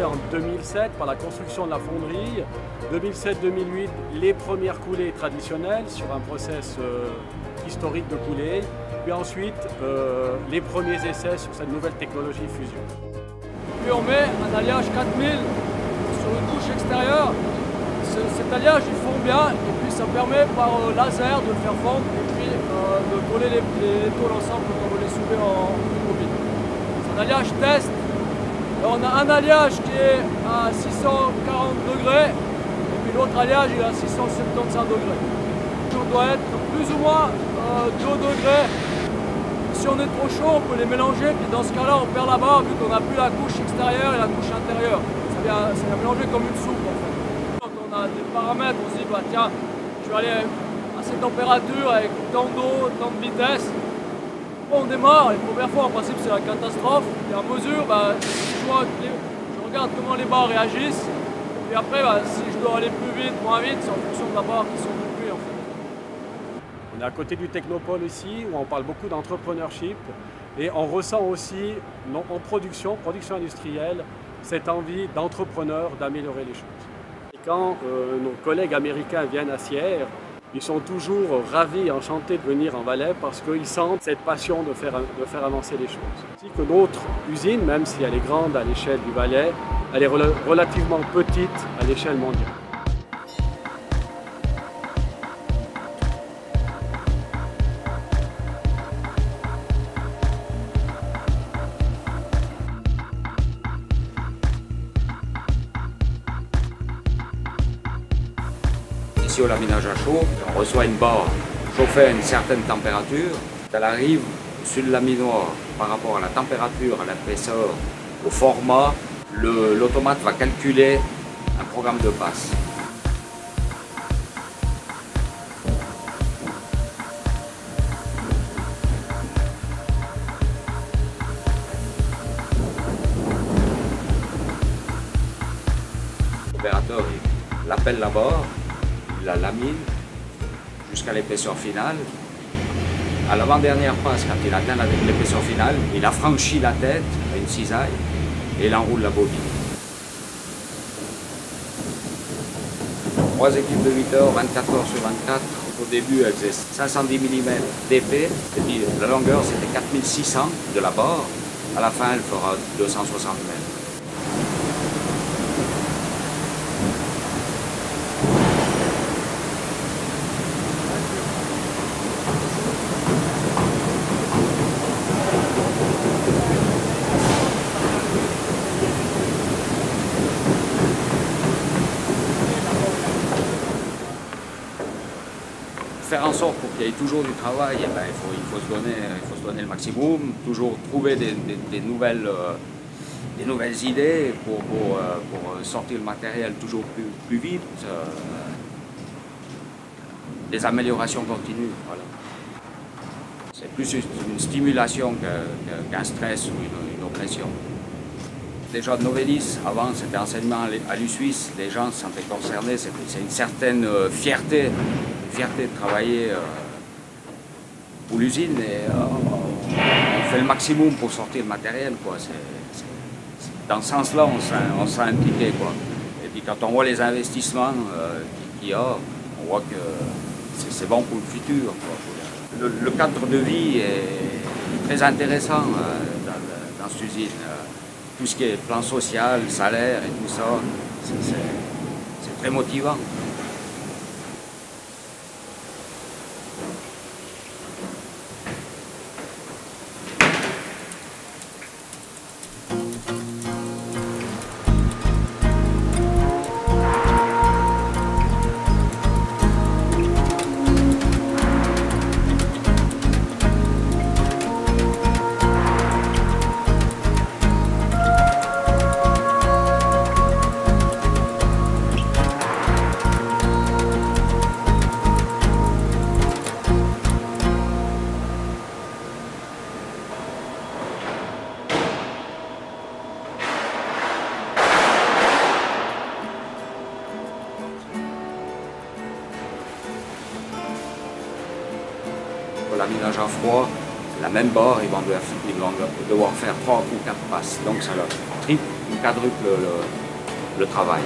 en 2007 par la construction de la fonderie. 2007-2008, les premières coulées traditionnelles sur un process historique de coulée. Puis ensuite, les premiers essais sur cette nouvelle technologie fusion. Puis on met un alliage 4000 sur une couche extérieure. Cet alliage il fond bien et puis ça permet par laser de le faire fondre et puis de coller les tôles ensemble quand on veut les souder en mobile. C'est un alliage test. Alors on a un alliage qui est à 640 degrés et puis l'autre alliage il est à 675 degrés. On doit être plus ou moins 2 degrés. Si on est trop chaud, on peut les mélanger, puis dans ce cas-là, on perd la barre vu qu'on n'a plus la couche extérieure et la couche intérieure. Ça vient mélanger comme une soupe en fait. Quand on a des paramètres, on se dit bah tiens, je vais aller à cette température avec tant d'eau, tant de vitesse. On démarre, les premières fois en principe c'est la catastrophe. Et à mesure, je regarde comment les barres réagissent. Et après, si je dois aller plus vite, moins vite, c'est en fonction de la barre qui sont depuis en fait. On est à côté du Technopole ici, où on parle beaucoup d'entrepreneurship et on ressent aussi en production industrielle, cette envie d'entrepreneurs d'améliorer les choses. Et quand nos collègues américains viennent à Sierre, ils sont toujours ravis, enchantés de venir en Valais parce qu'ils sentent cette passion de faire avancer les choses. Ainsi que notre usine, même si elle est grande à l'échelle du Valais, elle est relativement petite à l'échelle mondiale. Ici au laminage à chaud, on reçoit une barre chauffée à une certaine température. Elle arrive sur le laminoir par rapport à la température, à l'épaisseur, au format. L'automate va calculer un programme de passe. L'opérateur appelle la barre, il la lamine jusqu'à l'épaisseur finale. À l'avant-dernière passe, quand il atteint l'épaisseur finale, il affranchit la tête à une cisaille et il enroule la bobine. 3 équipes de 8 heures, 24 heures sur 24. Au début, elles faisaient 510 mm d'épée. La longueur, c'était 4600 de la barre. À la fin, elle fera 260 mètres. Faire en sorte pour qu'il y ait toujours du travail, eh ben, il faut se donner le maximum, toujours trouver des nouvelles idées pour sortir le matériel toujours plus vite. Des améliorations continues. Voilà. C'est plus une stimulation qu'un stress ou une oppression. Déjà de Novelis, avant c'était enseignement à l'USuisse, les gens se sentaient concernés, c'est une certaine fierté de travailler pour l'usine et on fait le maximum pour sortir le matériel. Quoi. Dans ce sens-là, on s'est impliqué. Quoi. Et puis quand on voit les investissements qu'il y a, on voit que c'est bon pour le futur. Quoi. Le cadre de vie est très intéressant dans cette usine. Tout ce qui est plan social, salaire et tout ça, c'est très motivant. Laminage à froid, la même barre, ils vont devoir faire 3 ou 4 passes. Donc ça leur triple quadruple le travail.